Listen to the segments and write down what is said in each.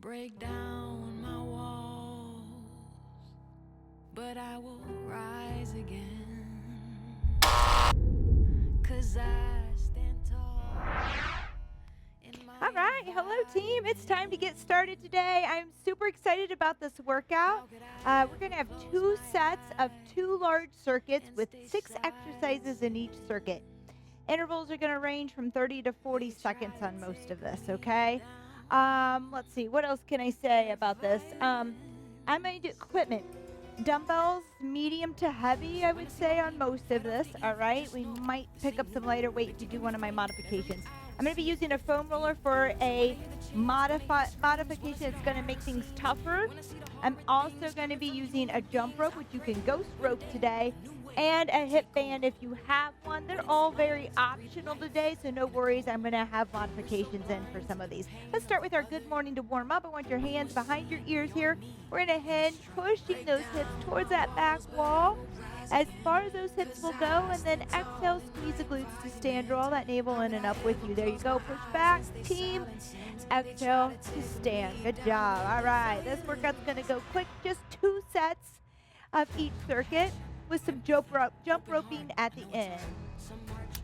break down my walls, but I will rise again, 'cause I stand tall. All right, hello team. It's time to get started today. I'm super excited about this workout. We're going to have 2 sets of 2 large circuits with 6 exercises in each circuit. Intervals are going to range from 30 to 40 seconds on most of this, okay? Let's see, what else can I say about this? I'm going to do equipment. Dumbbells, medium to heavy, I would say, on most of this, all right? We might pick up some lighter weight if you do one of my modifications. I'm going to be using a foam roller for a modification that's going to make things tougher. I'm also going to be using a jump rope, which you can ghost rope today, and a hip band if you have one. They're all very optional today, so no worries. I'm going to have modifications in for some of these. Let's start with our good morning to warm up. I want your hands behind your ears here. We're going to hinge, pushing those hips towards that back wall as far as those hips will go, and then exhale, squeeze the glutes to stand. Draw that navel in and up with you. There you go. Push back, team. Exhale to stand. Good job. All right, this workout's going to go quick. Just 2 sets of each circuit with some jump roping at the end.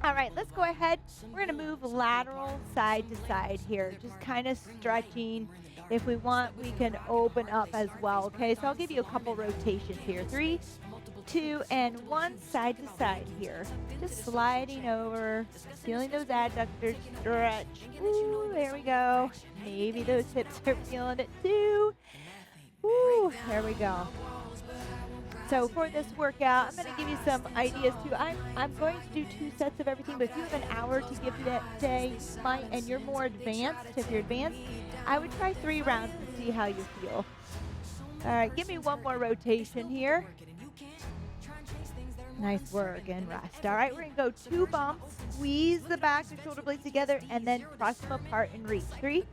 All right, let's go ahead. We're going to move lateral side to side here, just kind of stretching. If we want, we can open up as well, okay? So I'll give you a couple rotations here. 3, 2, and 1, side to side here. Just sliding over, feeling those adductors stretch. Ooh, there we go. Maybe those hips are feeling it too. Ooh, there we go. So for this workout, I'm going to give you some ideas too. I'm going to do 2 sets of everything, but if you have an hour to give that day, and you're more advanced, if you're advanced, I would try 3 rounds and see how you feel. All right, give me one more rotation here. Nice work and rest. All right, we're going to go 2 bumps, squeeze the back, the shoulder blades together, and then press them apart and reach. 3,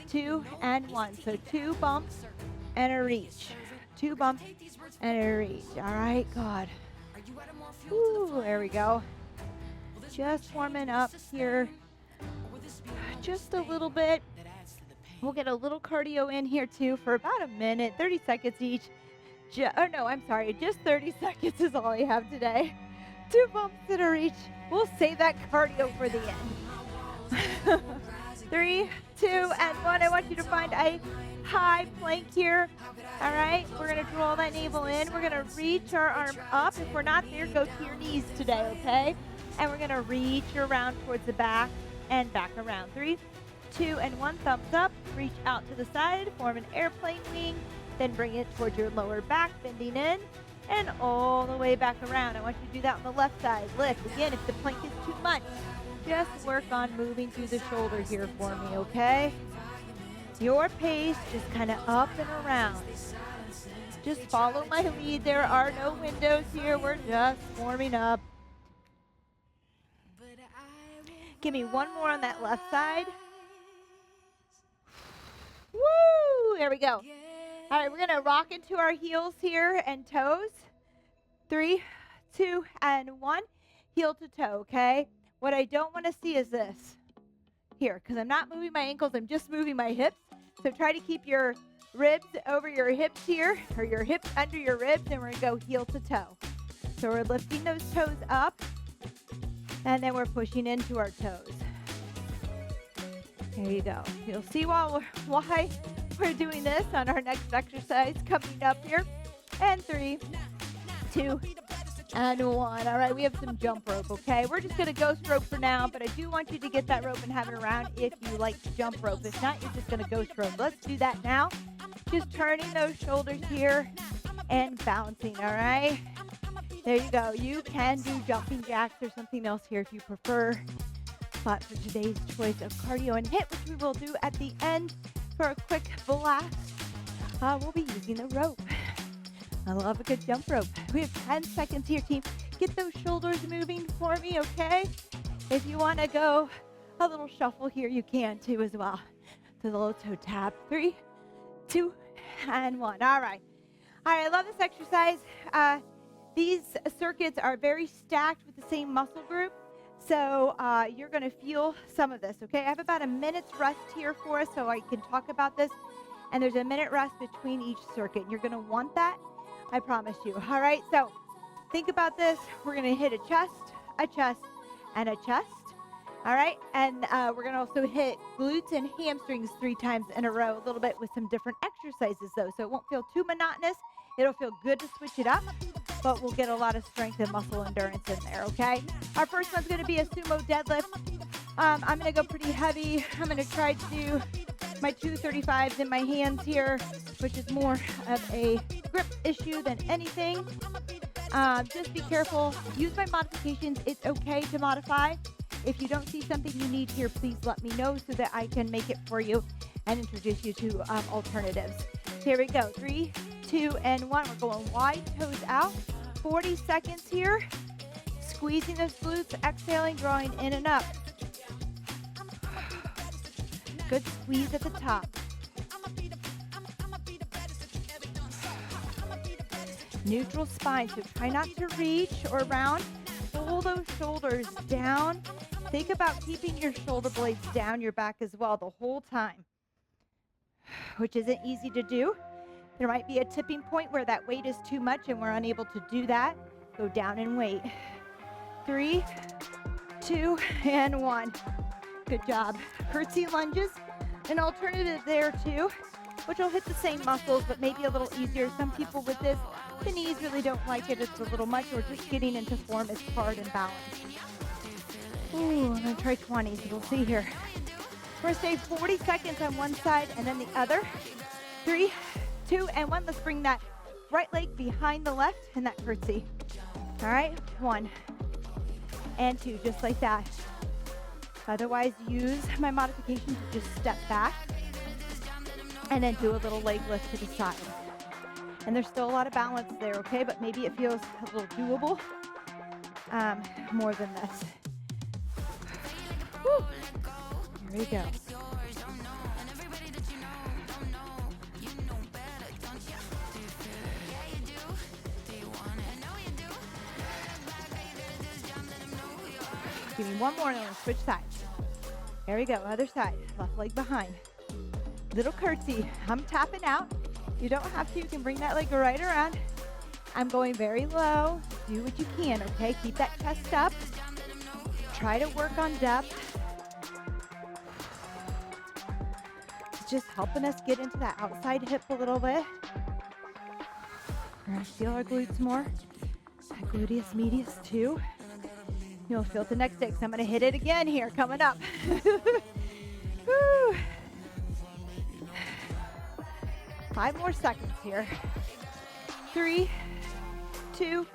2, and 1. So 2 bumps and a reach. 2 bumps and a reach. All right, good. Ooh, there we go. Just warming up here. Just a little bit. We'll get a little cardio in here too for about a minute, 30 seconds each. Just 30 seconds is all I have today. 2 bumps and a reach. We'll save that cardio for the end. 3, 2, and 1. I want you to find a high plank here. All right, we're going to draw that navel in. We're going to reach our arm up. If we're not there, go to your knees today, okay? And we're going to reach around towards the back and back around. 3, 2, and 1. Thumbs up. Reach out to the side. Form an airplane wing. Then bring it towards your lower back, bending in, and all the way back around. I want you to do that on the left side. Lift. Again, if the plank is too much, just work on moving through the shoulder here for me, okay? Your pace, just kind of up and around. Just follow my lead. There are no windows here. We're just warming up. Give me one more on that left side. Woo! There we go. All right, we're going to rock into our heels here and toes. 3, 2, and 1. Heel to toe, okay? What I don't want to see is this. Here, because I'm not moving my ankles, I'm just moving my hips. So try to keep your ribs over your hips here, or your hips under your ribs, and we're going to go heel to toe. So we're lifting those toes up, and then we're pushing into our toes. There you go. You'll see why we're doing this on our next exercise coming up here. And 3, 2, and 1. All right, we have some jump rope, okay? We're just going to ghost rope for now, but I do want you to get that rope and have it around if you like to jump rope. If not, you're just going to ghost rope. Let's do that now. Just turning those shoulders here and bouncing, all right? There you go. You can do jumping jacks or something else here if you prefer. But for today's choice of cardio and HIIT, which we will do at the end for a quick blast, we'll be using the rope. I love a good jump rope. We have 10 seconds here, team. Get those shoulders moving for me, okay? If you want to go a little shuffle here, you can too as well. To the low toe tap. 3, 2, and 1. All right. All right, I love this exercise. These circuits are very stacked with the same muscle group. So you're going to feel some of this, okay? I have about a minute's rest here for us so I can talk about this. and there's a minute rest between each circuit. You're going to want that, I promise you. All right, so think about this. We're going to hit a chest, and a chest. All right, and we're going to also hit glutes and hamstrings 3 times in a row, a little bit with some different exercises, though, so it won't feel too monotonous. It'll feel good to switch it up, but we'll get a lot of strength and muscle endurance in there, okay? Our first one's going to be a sumo deadlift. I'm going to go pretty heavy. I'm going to try to do my 235s in my hands here, which is more of a grip issue than anything. Just be careful. Use my modifications. It's okay to modify. If you don't see something you need here, please let me know so that I can make it for you and introduce you to alternatives. Here we go. 3, 2, and 1. We're going wide toes out. 40 seconds here. Squeezing those glutes, exhaling, drawing in and up. Good squeeze at the top. Neutral spine, so try not to reach or round. Pull those shoulders down. Think about keeping your shoulder blades down your back as well the whole time, which isn't easy to do. There might be a tipping point where that weight is too much and we're unable to do that. Go down and wait. 3, 2, and 1. Good job. Curtsey lunges, an alternative there too, which will hit the same muscles, but maybe a little easier. Some people with this, the knees really don't like it. It's a little much, or just getting into form is hard and balanced. Ooh, I'm gonna try 20s. We'll see here. We're gonna stay 40 seconds on one side and then the other. 3, 2, and 1. Let's bring that right leg behind the left in that curtsey. All right, 1 and 2, just like that. Otherwise, use my modification to just step back and then do a little leg lift to the side. And there's still a lot of balance there, okay? But maybe it feels a little doable more than this. Woo. Here we go. Give me one more and then switch sides. There we go, other side, left leg behind. Little curtsy, I'm tapping out. You don't have to, you can bring that leg right around. I'm going very low, do what you can, okay? Keep that chest up. Try to work on depth. It's just helping us get into that outside hip a little bit. We're gonna feel our glutes more. That gluteus medius too. You'll feel it the next day, because I'm going to hit it again here, coming up. Woo. 5 more seconds here. 3, 2,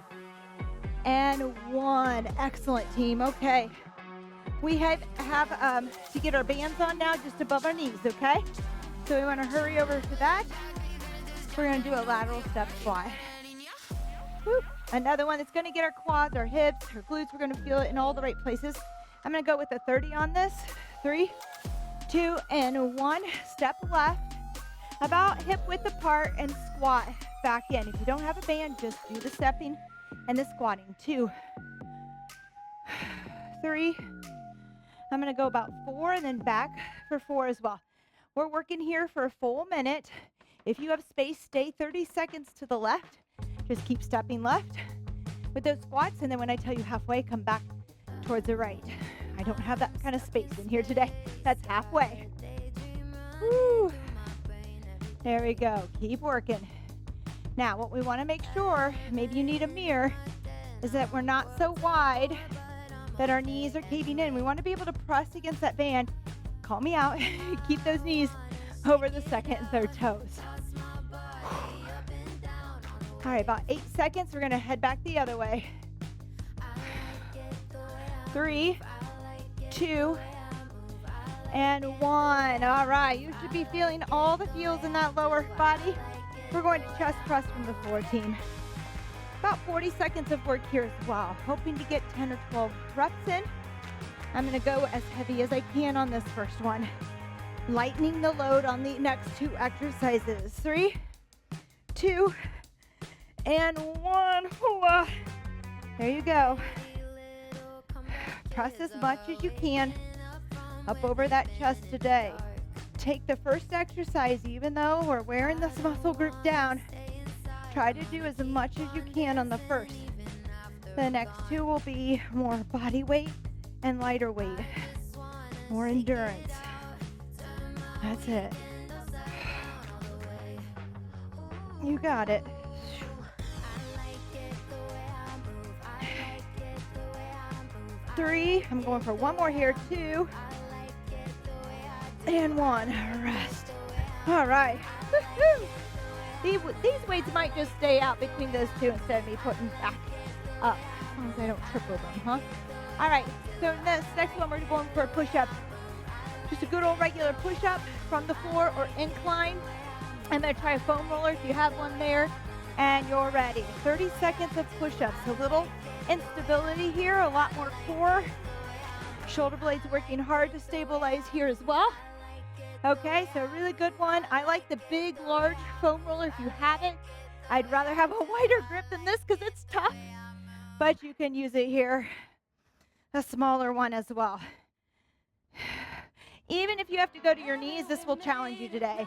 and 1. Excellent, team. Okay. We have to get our bands on now just above our knees, okay? So we want to hurry over to that. We're going to do a lateral step squat. Woo. Another one that's going to get our quads, our hips, our glutes. We're going to feel it in all the right places. I'm going to go with a 30 on this. 3, 2, and 1. Step left, about hip width apart, and squat back in. If you don't have a band, just do the stepping and the squatting. 2, 3. I'm going to go about 4 and then back for 4 as well. We're working here for a full minute. If you have space, stay 30 seconds to the left. Just keep stepping left with those squats, and then when I tell you halfway, come back towards the right. I don't have that kind of space in here today. That's halfway. Woo. There we go. Keep working. Now, what we want to make sure, maybe you need a mirror, is that we're not so wide that our knees are caving in. We want to be able to press against that band. Call me out. Keep those knees over the second and third toes. All right, about 8 seconds. We're going to head back the other way. 3, 2, and 1. All right, you should be feeling all the feels in that lower body. We're going to chest press from the floor, team. About 40 seconds of work here as well. Hoping to get 10 or 12 reps in. I'm going to go as heavy as I can on this first one. Lightening the load on the next 2 exercises. 3, 2, and 1. There you go. Press as much as you can up over that chest today. take the first exercise, even though we're wearing this muscle group down, try to do as much as you can on the first. The next two will be more body weight and lighter weight, more endurance. That's it. You got it. 3, I'm going for one more here, 2, and 1, rest. All right. Woo-hoo. These weights might just stay out between those two instead of me putting back up, as long as I don't trip over them, huh? All right, so this next one we're going for a push-up. Just a good old regular push-up from the floor or incline. I'm gonna try a foam roller if you have one there, and you're ready. 30 seconds of push-ups. A little instability here, a lot more core. Shoulder blades working hard to stabilize here as well. Okay, so a really good one. I like the big, large foam roller if you have it. I'd rather have a wider grip than this because it's tough, but you can use it here. A smaller one as well. Even if you have to go to your knees, this will challenge you today.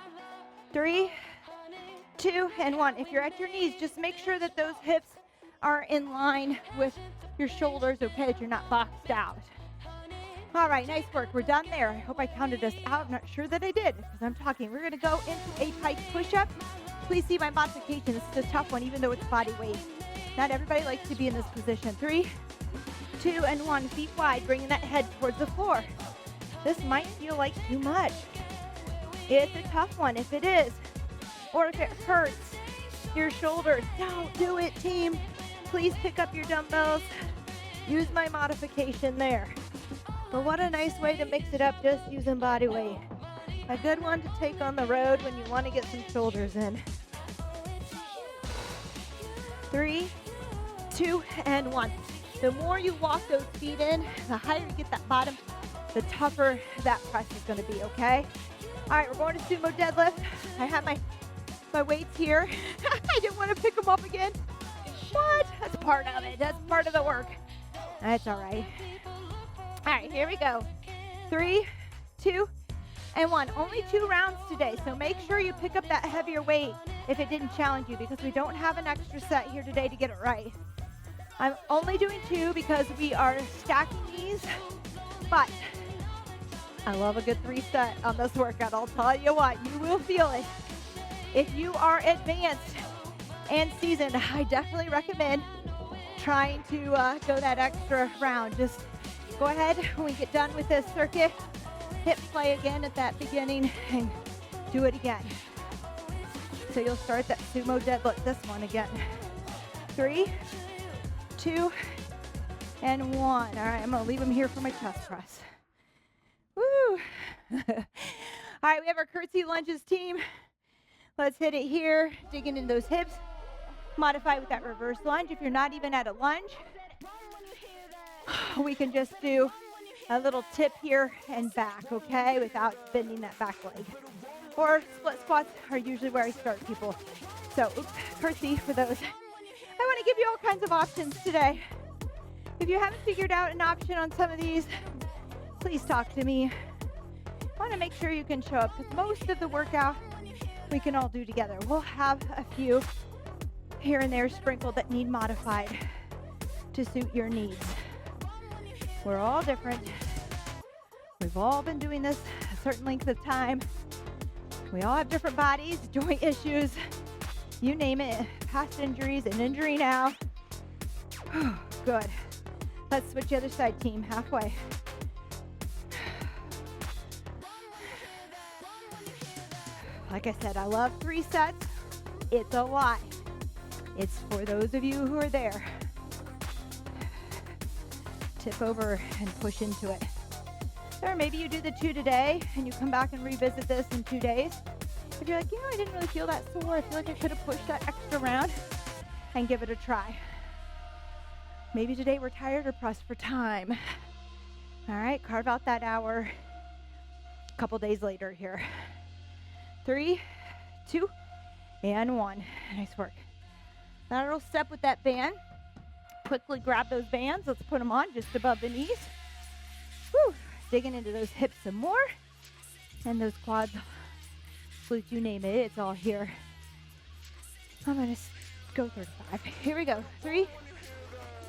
3, 2, and 1. If you're at your knees, just make sure that those hips are in line with your shoulders, okay, that you're not boxed out. All right, nice work. We're done there. I hope I counted us out. I'm not sure that I did because I'm talking. We're going to go into a pike push-up. Please see my modification. This is a tough one, even though it's body weight. Not everybody likes to be in this position. 3, 2, and 1. Feet wide, bringing that head towards the floor. This might feel like too much. It's a tough one if it is, or if it hurts your shoulders. Don't do it, team. Please pick up your dumbbells. Use my modification there. But what a nice way to mix it up just using body weight. A good one to take on the road when you want to get some shoulders in. 3, 2, and 1. The more you walk those feet in, the higher you get that bottom, the tougher that press is going to be, okay? All right, we're going to sumo deadlift. I have my weights here. I didn't want to pick them up again. What? That's part of it. That's part of the work. That's all right. All right, here we go. 3, 2, and 1. Only 2 rounds today, so make sure you pick up that heavier weight if it didn't challenge you, because we don't have an extra set here today to get it right. I'm only doing 2 because we are stacking these, but I love a good 3 set on this workout. I'll tell you what, you will feel it. If you are advanced and seasoned, I definitely recommend trying to go that extra round. Just go ahead when we get done with this circuit, hit play again at that beginning and do it again. So you'll start that sumo deadlift, this one again. 3, 2, and 1. All right, I'm gonna leave them here for my chest press. Woo! All right, we have our curtsey lunges, team. Let's hit it here, digging in those hips. Modify with that reverse lunge. If you're not even at a lunge, we can just do a little tip here and back, okay, without bending that back leg. Or split squats are usually where I start people. So, curtsey for those. I want to give you all kinds of options today. If you haven't figured out an option on some of these, please talk to me. I want to make sure you can show up because most of the workout we can all do together. We'll have a few here and there sprinkled that need modified to suit your needs. We're all different. We've all been doing this a certain length of time. We all have different bodies, joint issues, you name it, past injuries, an injury now. Good. Let's switch the other side, team, halfway. Like I said, I love 3 sets. It's a lot. It's for those of you who are there. Tip over and push into it. Or maybe you do the 2 today and you come back and revisit this in 2 days. If you're like, I didn't really feel that sore. I feel like I could have pushed that extra round, and give it a try. Maybe today we're tired or pressed for time. All right, carve out that hour a couple days later here. 3, 2, and 1. Nice work. Lateral step with that band. Quickly grab those bands. Let's put them on just above the knees. Woo. Digging into those hips some more. And those quads, glutes, you name it, it's all here. I'm going to go 35. Here we go. 3,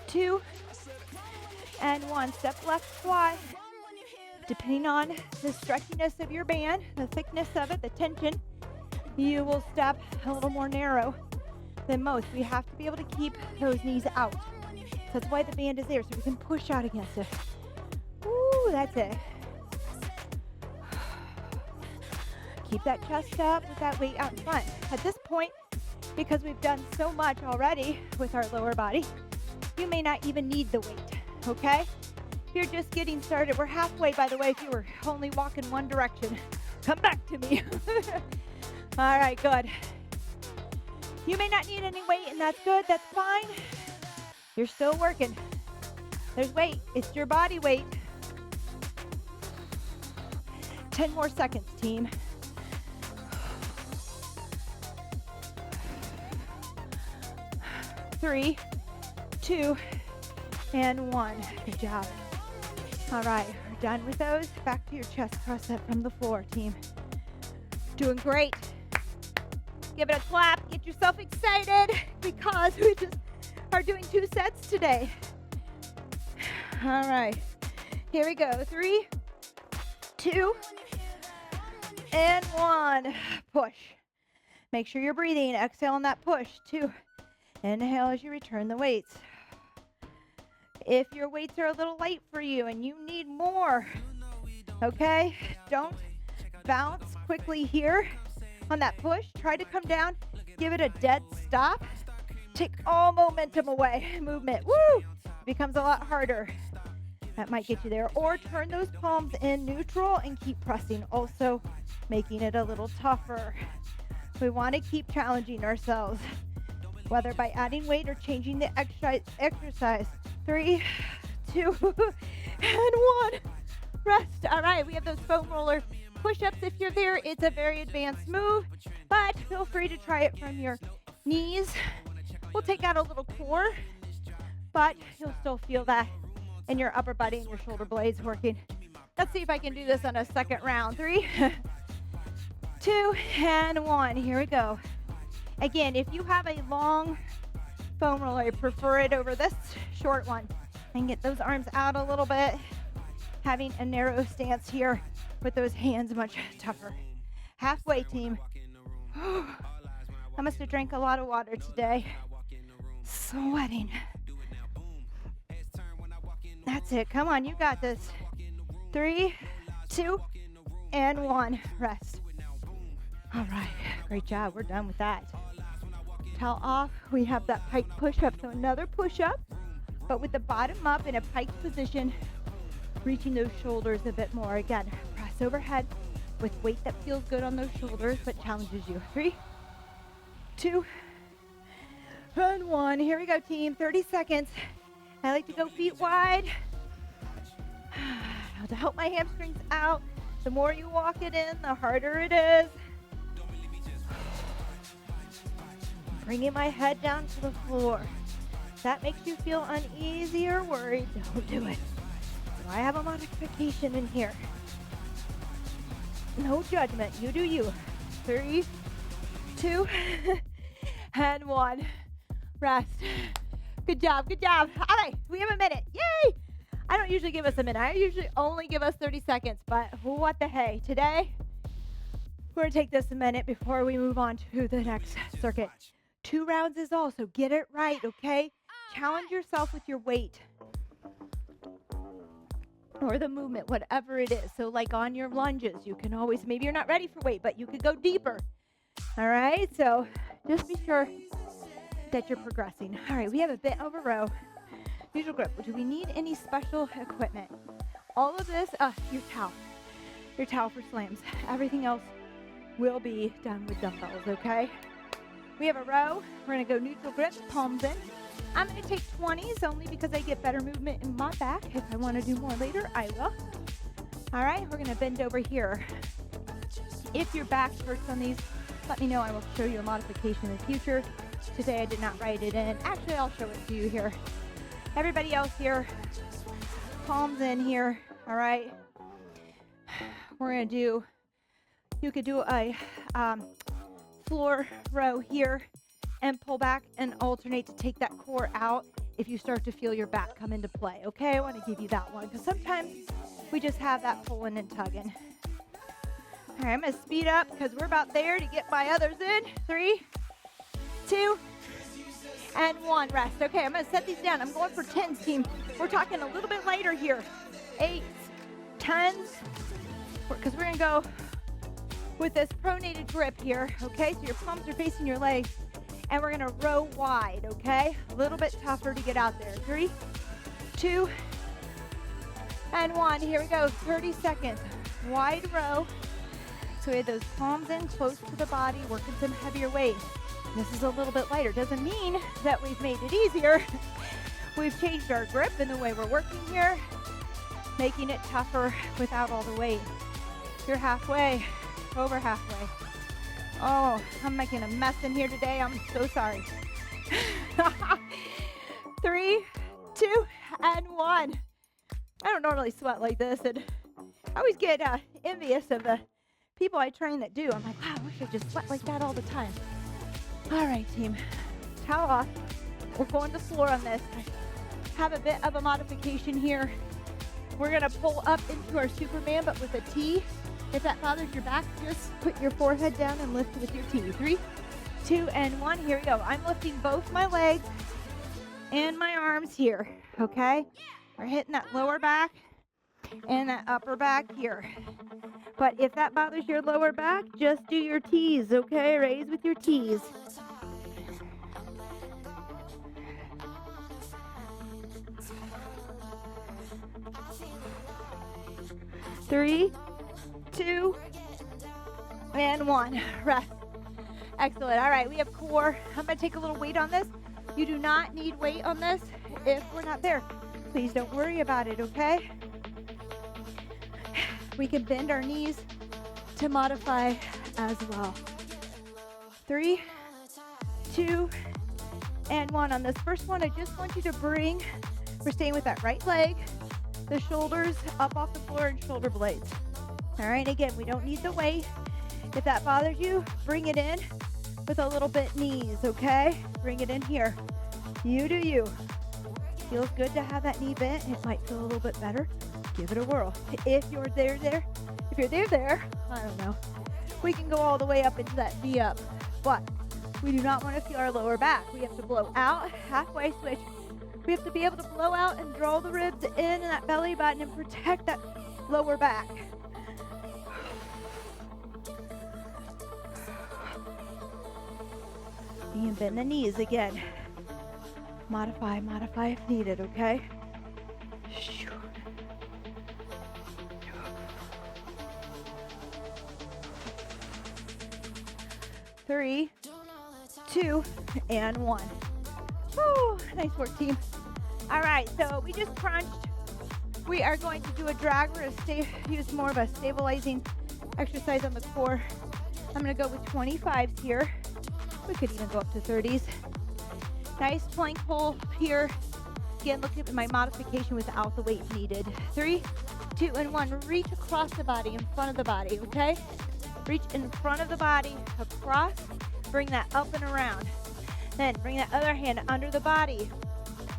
2, and 1. Step left squat. Depending on the stretchiness of your band, the thickness of it, the tension, you will step a little more narrow than most. We have to be able to keep those knees out. That's why the band is there, so we can push out against it. Ooh, that's it. Keep that chest up with that weight out in front. At this point, because we've done so much already with our lower body, you may not even need the weight, okay? If you're just getting started, we're halfway, by the way, if you were only walking one direction. Come back to me. All right, good. You may not need any weight, and that's good, that's fine. You're still working. There's weight, it's your body weight. 10 more seconds, team. 3, 2, and 1. Good job. All right, we're done with those. Back to your chest press up from the floor, team. Doing great. Give it a clap. Get yourself excited because we just are doing 2 sets today. All right, here we go. 3, 2, and 1. Push. Make sure you're breathing. Exhale on that push. 2. Inhale as you return the weights. If your weights are a little light for you and you need more, okay, don't bounce quickly here on that push. Try to come down, give it a dead stop. Take all momentum away. Movement, woo, becomes a lot harder. That might get you there. Or turn those palms in neutral and keep pressing, also making it a little tougher. We want to keep challenging ourselves, whether by adding weight or changing the exercise. 3, 2, and 1. Rest. All right, we have those foam roller push-ups. If you're there, it's a very advanced move, but feel free to try it from your knees. We'll take out a little core, but you'll still feel that in your upper body and your shoulder blades working. Let's see if I can do this on a second round. 3, 2, and 1. Here we go. Again, if you have a long foam roller, I prefer it over this short one. And get those arms out a little bit. Having a narrow stance here with those hands much tougher. Halfway, team. I must have drank a lot of water today. Sweating. That's it. Come on, you got this. 3, 2, and 1. Rest. All right, great job. We're done with that. Towel off. We have that pike push-up. So another push-up, but with the bottom up in a pike position, reaching those shoulders a bit more. Again, press overhead with weight that feels good on those shoulders, but challenges you. 3, 2, and 1. Here we go, team. 30 seconds. I like to go feet wide to help my hamstrings out. The more you walk it in, the harder it is. Bringing my head down to the floor. If that makes you feel uneasy or worried, don't do it. So I have a modification in here. No judgment. You do you. 3, 2, and 1. Rest. Good job. Good job. All right. We have a minute. Yay! I don't usually give us a minute. I usually only give us 30 seconds, but what the hey. Today, we're going to take this a minute before we move on to the next circuit. 2 rounds is all, so get it right, okay? Challenge yourself with your weight or the movement, whatever it is. So like on your lunges, you can always, maybe you're not ready for weight, but you could go deeper. All right, so just be sure that you're progressing. All right, we have a bit of a row. Neutral grip. Do we need any special equipment? All of this, your towel for slams. Everything else will be done with dumbbells, okay? We have a row. We're going to go neutral grip, palms in. I'm going to take 20s only because I get better movement in my back. If I want to do more later, I will. All right, we're going to bend over here. If your back hurts on these, let me know. I will show you a modification in the future. Today I did not write it in. Actually, I'll show it to you here. Everybody else here, palms in here. All right. We're going to do You could do a floor row here and pull back and alternate to take that core out if you start to feel your back come into play. Okay, I want to give you that one because sometimes we just have that pulling and tugging. All right, I'm going to speed up because we're about there to get my others in. 3, 2, and 1. Rest. Okay, I'm going to set these down. I'm going for 10s, team. We're talking a little bit lighter here. 8s, 10s, because we're going to go with this pronated grip here. Okay, so your palms are facing your legs, and we're going to row wide. Okay, a little bit tougher to get out there. 3, 2, and 1. Here we go. 30 seconds. Wide row. So we have those palms in close to the body, working some heavier weight. This is a little bit lighter. Doesn't mean that we've made it easier. We've changed our grip in the way we're working here, making it tougher without all the weight. You're halfway, over halfway. Oh, I'm making a mess in here today. I'm so sorry. 3, 2, and 1. I don't normally sweat like this, and I always get envious of the people I train that do. I'm like, wow, I wish I just sweat like that all the time. All right, team, towel off. We're going to the floor on this. I have a bit of a modification here. We're gonna pull up into our Superman, but with a T. If that bothers your back, just put your forehead down and lift with your T. 3, 2, and 1. Here we go. I'm lifting both my legs and my arms here, okay? We're hitting that lower back and that upper back here. But if that bothers your lower back, just do your T's, okay? Raise with your T's. Three, 2, and 1. Rest. Excellent. All right, we have core. I'm going to take a little weight on this. You do not need weight on this if we're not there. Please don't worry about it, okay? We can bend our knees to modify as well. 3, 2, and 1. On this first one, I just want you to bring, we're staying with that right leg, the shoulders up off the floor and shoulder blades. All right, again, we don't need the weight. If that bothers you, bring it in with a little bit knees, okay? Bring it in here. You do you. Feels good to have that knee bent. It might feel a little bit better. Give it a whirl. If you're there, I don't know. We can go all the way up into that V up, but we do not want to feel our lower back. We have to blow out, halfway switch. We have to be able to blow out and draw the ribs in and that belly button and protect that lower back. You can bend the knees again. Modify if needed, okay? 3, 2, and 1. Woo, nice work, team. All right, so we just crunched. We are going to do a drag. We're going to use more of a stabilizing exercise on the core. I'm going to go with 25s here. We could even go up to 30s. Nice plank pull here. Again, look at my modification without the weight needed. 3, 2, and 1. Reach across the body, in front of the body, okay? Reach in front of the body, across. Bring that up and around. Then bring that other hand under the body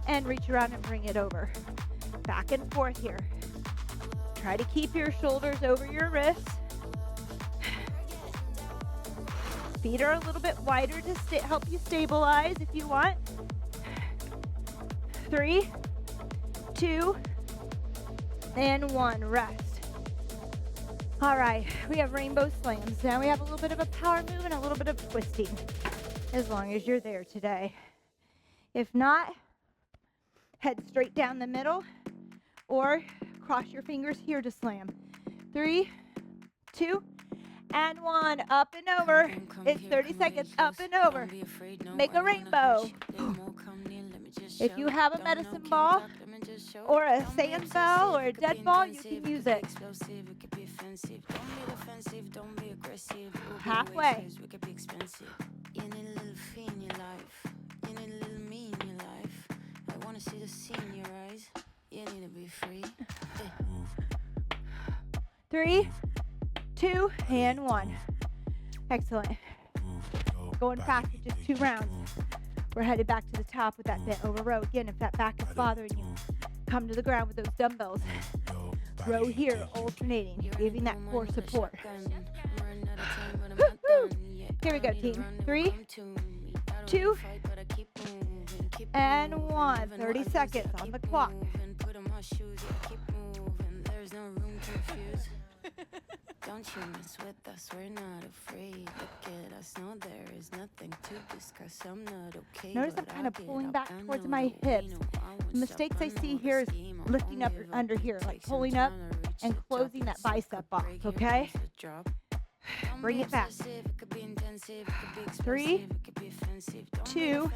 and reach around and bring it over. Back and forth here. Try to keep your shoulders over your wrists. Feet are a little bit wider to help you stabilize if you want. 3, 2, and 1. Rest. All right, we have rainbow slams. Now we have a little bit of a power move and a little bit of twisting, as long as you're there today. If not, head straight down the middle or cross your fingers here to slam. 3, 2, and 1. Up and over. It's 30 seconds. Up and over. Make a rainbow. If you have a medicine ball or a sand ball or a dead ball, you can use it. Halfway. You need a little fee in your life. You need a little me in your life. I want to see the sea in your eyes. You need to be free. 3, 2, and 1. Excellent. Going fast with just 2 rounds. We're headed back to the top with that bent over row. Again, if that back is bothering you, come to the ground with those dumbbells. Row here, alternating, giving that core support. Woo-hoo. Here we go, team. 3, 2, and 1. 30 seconds on the clock. Don't you mess with us, we're not afraid. Look at us, no, there is nothing to discuss. I'm not okay. Notice I'm kind of pulling back towards my hips. The mistakes I see here is lifting up under here, like pulling up and closing that bicep off, okay? Bring it back. 3, 2,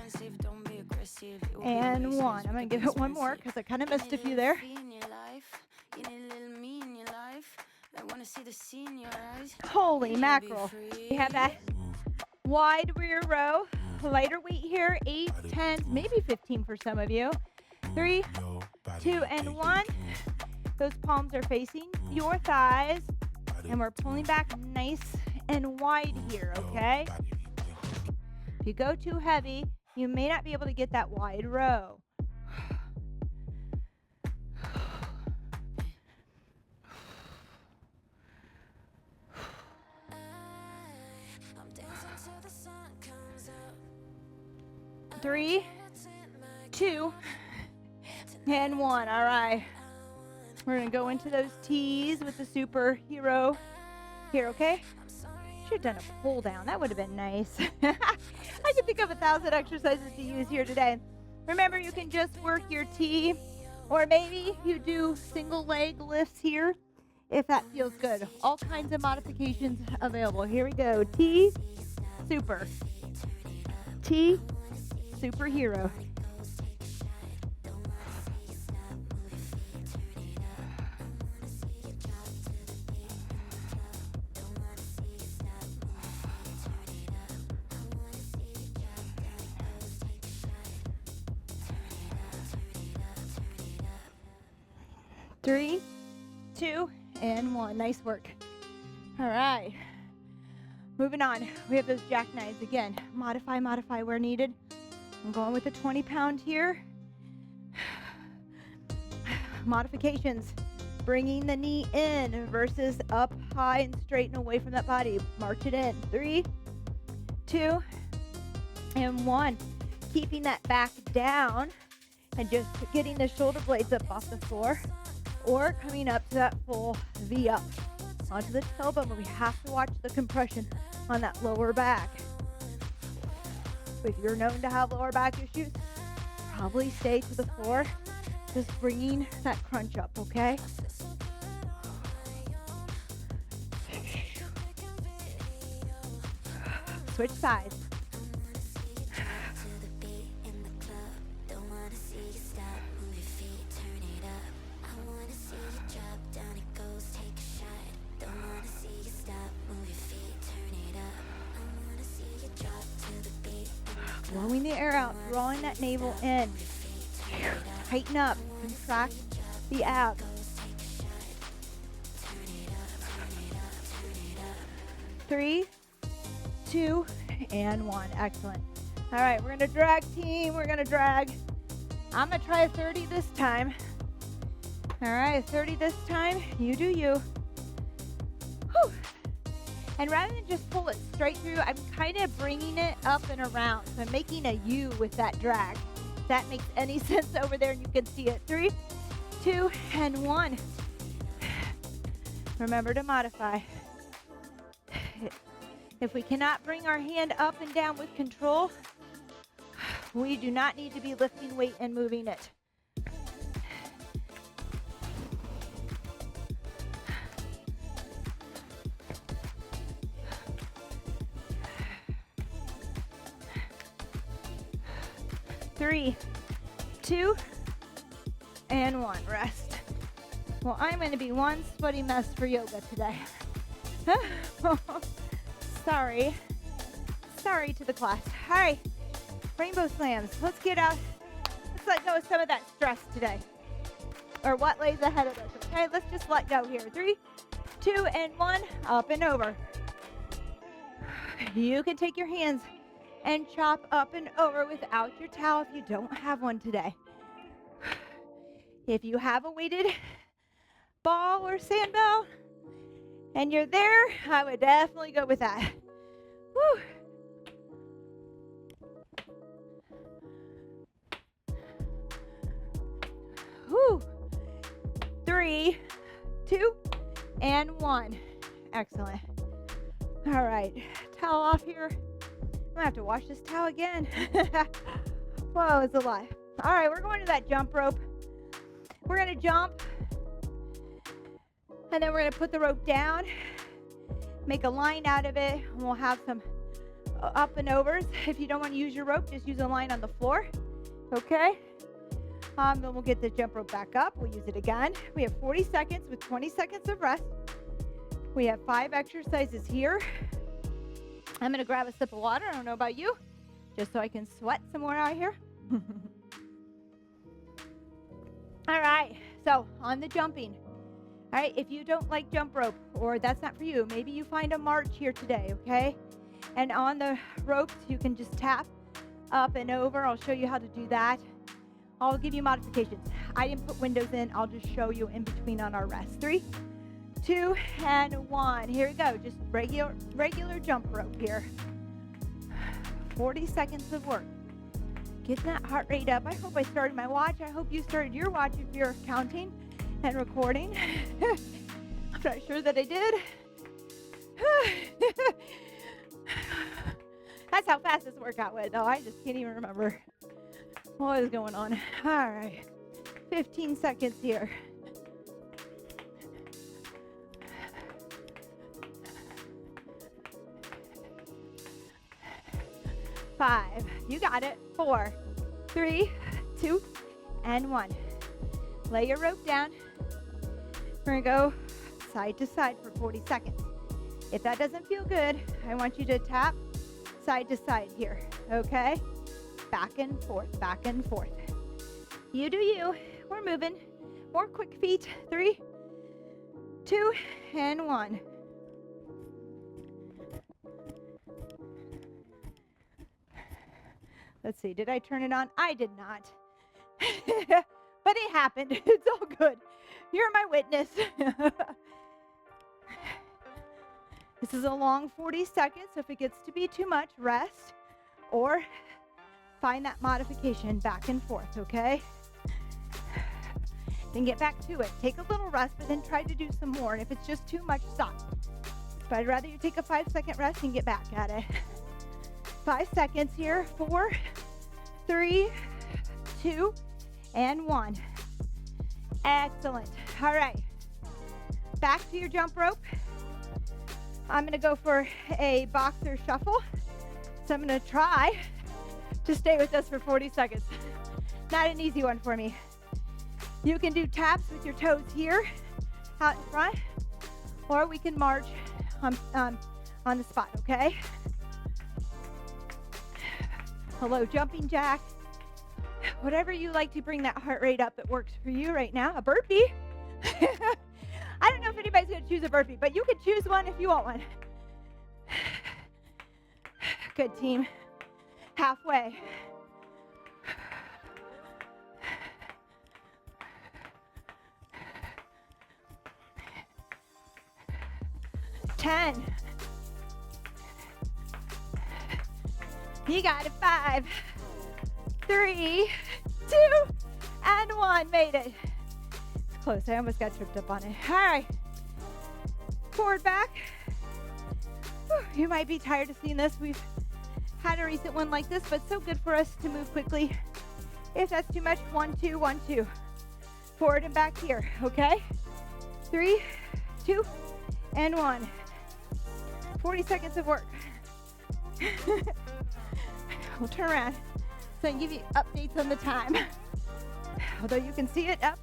and 1. I'm going to give it one more because I kind of missed a few there. Holy mackerel. We have that wide rear row. Lighter weight here, 8, 10, maybe 15 for some of you. 3, 2, and 1. Those palms are facing your thighs. And we're pulling back nice and wide here, okay? If you go too heavy, you may not be able to get that wide row. Three, 2, and 1. All right. We're going to go into those T's with the superhero here, okay? Should have done a pull down. That would have been nice. I could think of 1,000 exercises to use here today. Remember, you can just work your T, or maybe you do single leg lifts here if that feels good. All kinds of modifications available. Here we go. T, super. T, superhero. Three, 2, and 1. Nice work. All right. Moving on. We have those jackknives again. Modify where needed. I'm going with a 20-pound here. Modifications. Bringing the knee in versus up high and straight and away from that body. March it in. 3, 2, and 1. Keeping that back down and just getting the shoulder blades up off the floor. Or coming up to that full V up onto the tailbone, but we have to watch the compression on that lower back. If you're known to have lower back issues, probably stay to the floor, just bringing that crunch up, okay? Switch sides. Blowing the air out, drawing that navel in. Tighten up, contract the abs. 3, 2, and 1. Excellent. All right, we're gonna drag, team. We're gonna drag. I'm gonna try a 30 this time. All right, 30 this time. You do you. Whew. And rather than just pull it straight through, I'm kind of bringing it up and around. So I'm making a U with that drag. If that makes any sense over there, and you can see it. 3, 2, and 1. Remember to modify. If we cannot bring our hand up and down with control, we do not need to be lifting weight and moving it. Three, 2, and 1. Rest. Well, I'm going to be one sweaty mess for yoga today. Sorry. Sorry to the class. All right. Rainbow slams. Let's get out. Let's let go of some of that stress today. Or what lays ahead of us, okay? Let's just let go here. 3, 2 and 1, up and over. You can take your hands and chop up and over without your towel if you don't have one today. If you have a weighted ball or sandbell and you're there, I would definitely go with that. Woo. Woo. 3, 2, and 1. Excellent. All right, towel off here. I'm gonna have to wash this towel again. Whoa, it's a lot. All right, we're going to that jump rope. We're gonna jump, and then we're gonna put the rope down, make a line out of it, and we'll have some up and overs. If you don't want to use your rope, just use a line on the floor, okay? Then we'll get the jump rope back up. We'll use it again. We have 40 seconds with 20 seconds of rest. We have 5 exercises here. I'm gonna grab a sip of water. I don't know about you, just so I can sweat some more out here. All right, so on the jumping. All right, if you don't like jump rope or that's not for you, maybe you find a march here today, okay? And on the ropes, you can just tap up and over. I'll show you how to do that. I'll give you modifications. I didn't put windows in. I'll just show you in between on our rest. 3, 2, and 1. Here we go. Just regular jump rope here. 40 seconds of work. Getting that heart rate up. I hope I started my watch. I hope you started your watch if you're counting and recording. I'm not sure that I did. That's how fast this workout went, though. I just can't even remember what is going on. All right. 15 seconds here. 5. You got it. 4, 3, 2, and 1. Lay your rope down. We're going to go side to side for 40 seconds. If that doesn't feel good, I want you to tap side to side here, okay? Back and forth, back and forth. You do you. We're moving. More quick feet. 3, 2, and 1. Let's see, did I turn it on? I did not. But it happened. It's all good. You're my witness. This is a long 40 seconds, so if it gets to be too much, rest or find that modification back and forth, okay? Then get back to it. Take a little rest, but then try to do some more. And if it's just too much, stop. But I'd rather you take a 5-second rest and get back at it. 5 seconds here. 4, 3, 2, and 1. Excellent. All right. Back to your jump rope. I'm going to go for a boxer shuffle. So I'm going to try to stay with us for 40 seconds. Not an easy one for me. You can do taps with your toes here, out in front, or we can march on the spot, okay? Hello, jumping jack. Whatever you like to bring that heart rate up that works for you right now. A burpee. I don't know if anybody's going to choose a burpee, but you can choose one if you want one. Good, team. Halfway. Ten. You got it. 5, 3, 2, and 1. Made it. It's close. I almost got tripped up on it. All right. Forward, back. Whew, you might be tired of seeing this. We've had a recent one like this, but so good for us to move quickly. If that's too much, 1, 2, 1, 2. Forward and back here, okay? 3, 2, and 1. 40 seconds of work. We'll turn around so I can give you updates on the time. Although you can see it up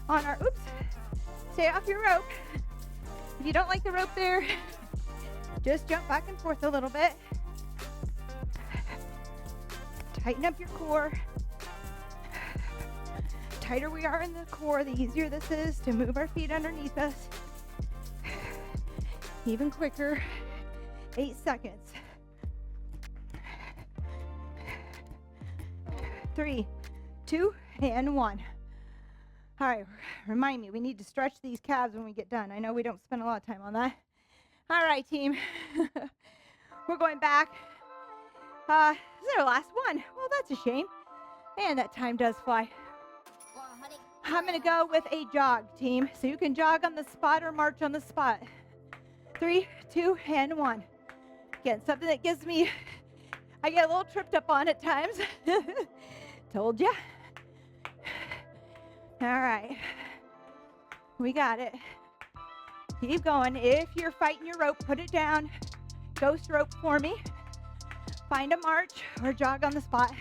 on our, oops, stay off your rope. If you don't like the rope there, just jump back and forth a little bit. Tighten up your core. Tighter we are in the core, the easier this is to move our feet underneath us. Even quicker. 8 seconds. 3, 2, and 1. All right, remind me, we need to stretch these calves when we get done. I know we don't spend a lot of time on that. All right, team. We're going back. This is our last one. Well, that's a shame. Man, that time does fly. I'm going to go with a jog, team. So you can jog on the spot or march on the spot. 3, 2, and 1. Again, something that gives me, I get a little tripped up on at times. Told ya. All right. We got it. Keep going. If you're fighting your rope, put it down. Ghost rope for me. Find a march or jog on the spot.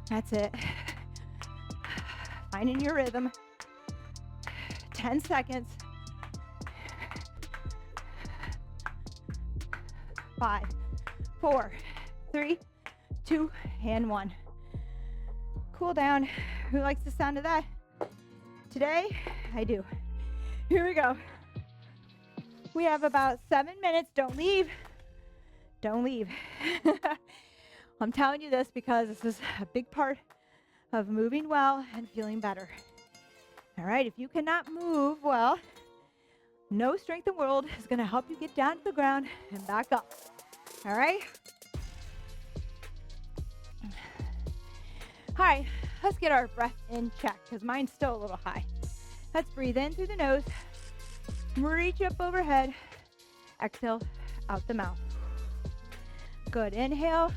That's it. Finding your rhythm. 10 seconds. 5, 4, 3, 2, and 1. Cool down. Who likes the sound of that? Today, I do. Here we go. We have about 7 minutes. Don't leave. Don't leave. I'm telling you this because this is a big part of moving well and feeling better. All right, if you cannot move well, no strength in the world is going to help you get down to the ground and back up. All right? All right, let's get our breath in check because mine's still a little high. Let's breathe in through the nose, reach up overhead, exhale out the mouth. Good, inhale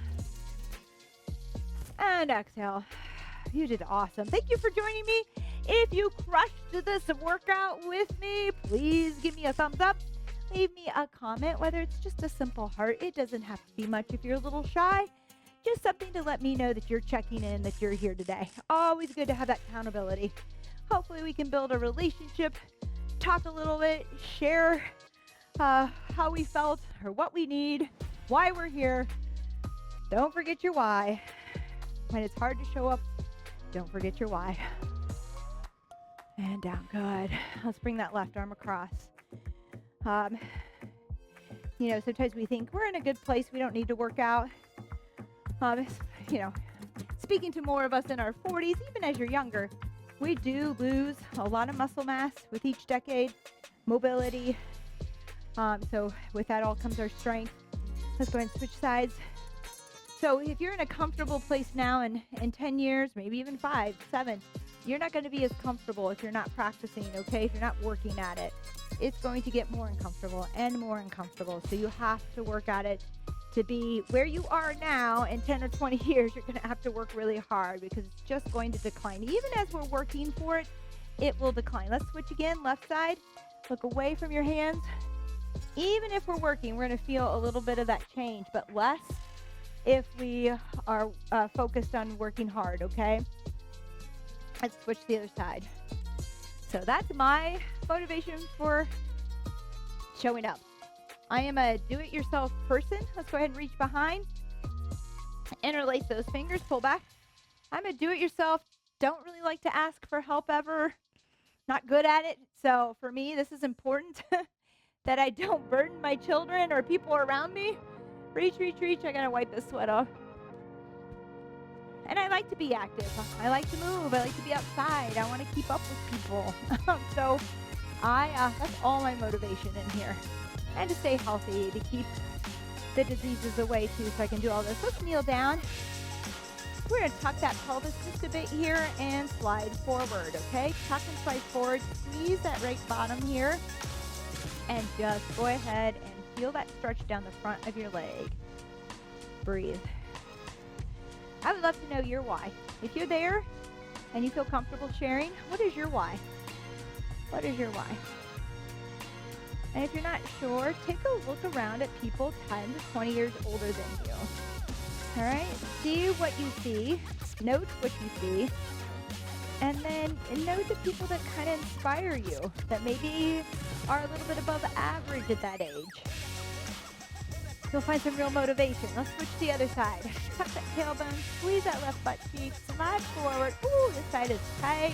and exhale. You did awesome. Thank you for joining me. If you crushed this workout with me, please give me a thumbs up. Leave me a comment, whether it's just a simple heart. It doesn't have to be much if you're a little shy. Just something to let me know that you're checking in, that you're here today. Always good to have that accountability. Hopefully we can build a relationship, talk a little bit, share how we felt or what we need, why we're here. Don't forget your why. When it's hard to show up, don't forget your why. And down, good. Let's bring that left arm across. You know, sometimes we think we're in a good place, we don't need to work out. You know, speaking to more of us in our 40s, even as you're younger, we do lose a lot of muscle mass with each decade, mobility. So with that all comes our strength. Let's go ahead and switch sides. So if you're in a comfortable place now and in 10 years, maybe even 5, 7, you're not going to be as comfortable if you're not practicing, okay? If you're not working at it, it's going to get more uncomfortable and more uncomfortable. So you have to work at it to be where you are now. In 10 or 20 years, you're going to have to work really hard because it's just going to decline. Even as we're working for it, it will decline. Let's switch again, left side. Look away from your hands. Even if we're working, we're going to feel a little bit of that change, but less if we are focused on working hard, okay? Let's switch to the other side. So that's my motivation for showing up. I am a do-it-yourself person. Let's go ahead and reach behind. Interlace those fingers, pull back. I'm a do-it-yourself. Don't really like to ask for help ever. Not good at it. So for me, this is important that I don't burden my children or people around me. Reach, reach, reach. I gotta wipe this sweat off. And I like to be active. I like to move. I like to be outside. I want to keep up with people. So that's all my motivation in here. And to stay healthy, to keep the diseases away too, so I can do all this. Let's kneel down. We're going to tuck that pelvis just a bit here and slide forward, okay? Tuck and slide forward. Squeeze that right bottom here. And just go ahead and feel that stretch down the front of your leg. Breathe. I would love to know your why. If you're there and you feel comfortable sharing, what is your why? What is your why? And if you're not sure, take a look around at people 10 to 20 years older than you. All right? See what you see. Note what you see. And then note the people that kind of inspire you, that maybe are a little bit above average at that age. You'll find some real motivation. Let's switch to the other side. Tuck that tailbone, squeeze that left butt cheek, slide forward. Ooh, this side is tight.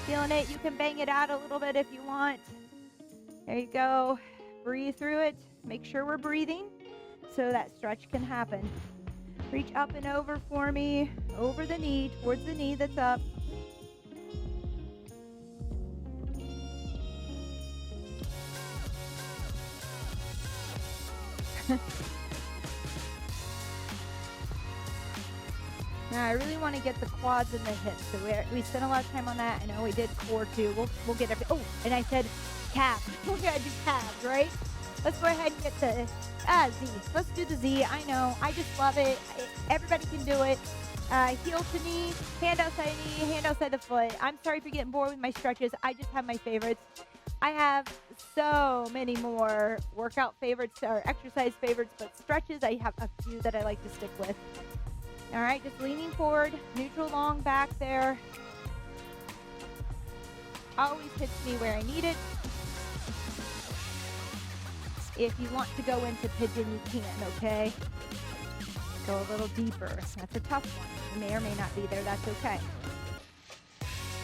Feeling it? You can bang it out a little bit if you want. There you go. Breathe through it. Make sure we're breathing so that stretch can happen. Reach up and over for me, over the knee, towards the knee that's up. Now I really want to get the quads and the hips, so we spent a lot of time on that. I know we did core too. We'll get everything. Oh, and I said calves. We're gonna do calves, right? Let's go ahead and get the Z. Let's do the Z. I know. I just love it. Everybody can do it. Heel to knee, hand outside knee, hand outside the foot. I'm sorry for getting bored with my stretches. I just have my favorites. I have so many more workout favorites or exercise favorites, but stretches, I have a few that I like to stick with. All right, just leaning forward, neutral long back there. Always hits me where I need it. If you want to go into pigeon, you can, okay? Go a little deeper. That's a tough one. You may or may not be there. That's okay.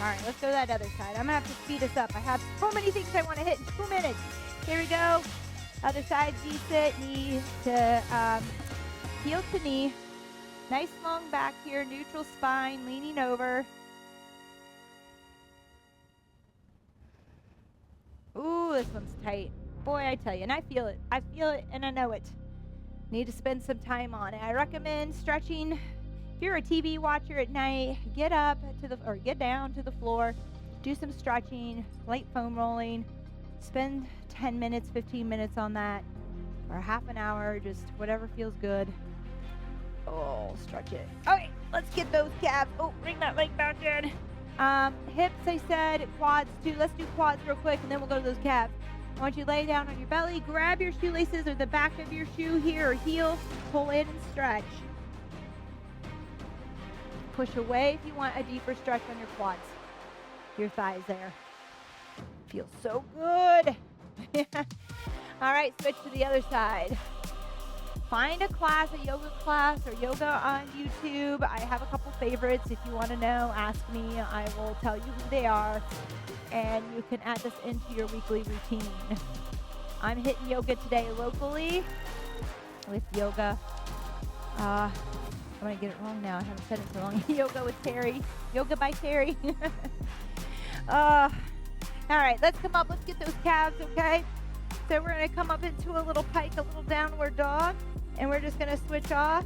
All right, let's go to that other side. I'm going to have to speed this up. I have so many things I want to hit in 2 minutes. Here we go. Other side, Z-sit, knee to heel to knee. Nice long back here, neutral spine, leaning over. Ooh, this one's tight. Boy, I tell you, and I feel it. I feel it and I know it. Need to spend some time on it. I recommend stretching. If you're a TV watcher at night, get up or get down to the floor, do some stretching, light foam rolling, spend 10 minutes, 15 minutes on that, or half an hour, just whatever feels good. Oh, stretch it. Okay, let's get those calves. Oh, bring that leg back in. Hips, I said, quads too. Let's do quads real quick, and then we'll go to those calves. I want you to lay down on your belly, grab your shoelaces or the back of your shoe here or heel, pull in and stretch. Push away if you want a deeper stretch on your quads, your thighs there. Feels so good. All right, switch to the other side. Find a class, a yoga class or yoga on YouTube. I have a couple favorites. If you want to know, ask me. I will tell you who they are. And you can add this into your weekly routine. I'm hitting yoga today locally with yoga. I'm going to get it wrong now. I haven't said it so long. Yoga with Terry. Yoga by Terry. All right, let's come up. Let's get those calves, okay? So we're going to come up into a little pike, a little downward dog. And we're just going to switch off,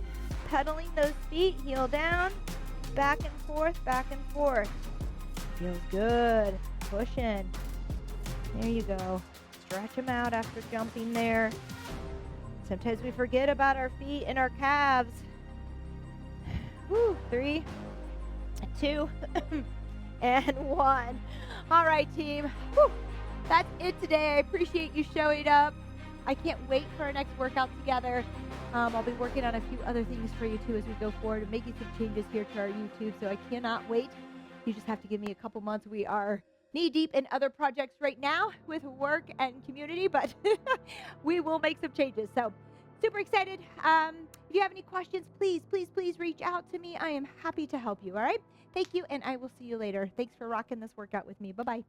pedaling those feet, heel down, back and forth, back and forth. Feels good. Pushing. There you go. Stretch them out after jumping there. Sometimes we forget about our feet and our calves. Woo, 3, 2, and 1. All right, team. Woo, that's it today. I appreciate you showing up. I can't wait for our next workout together. I'll be working on a few other things for you too as we go forward and making some changes here to our YouTube. So I cannot wait. You just have to give me a couple months. We are knee deep in other projects right now with work and community, but we will make some changes. So super excited. If you have any questions, please reach out to me. I am happy to help you. All right. Thank you. And I will see you later. Thanks for rocking this workout with me. Bye-bye.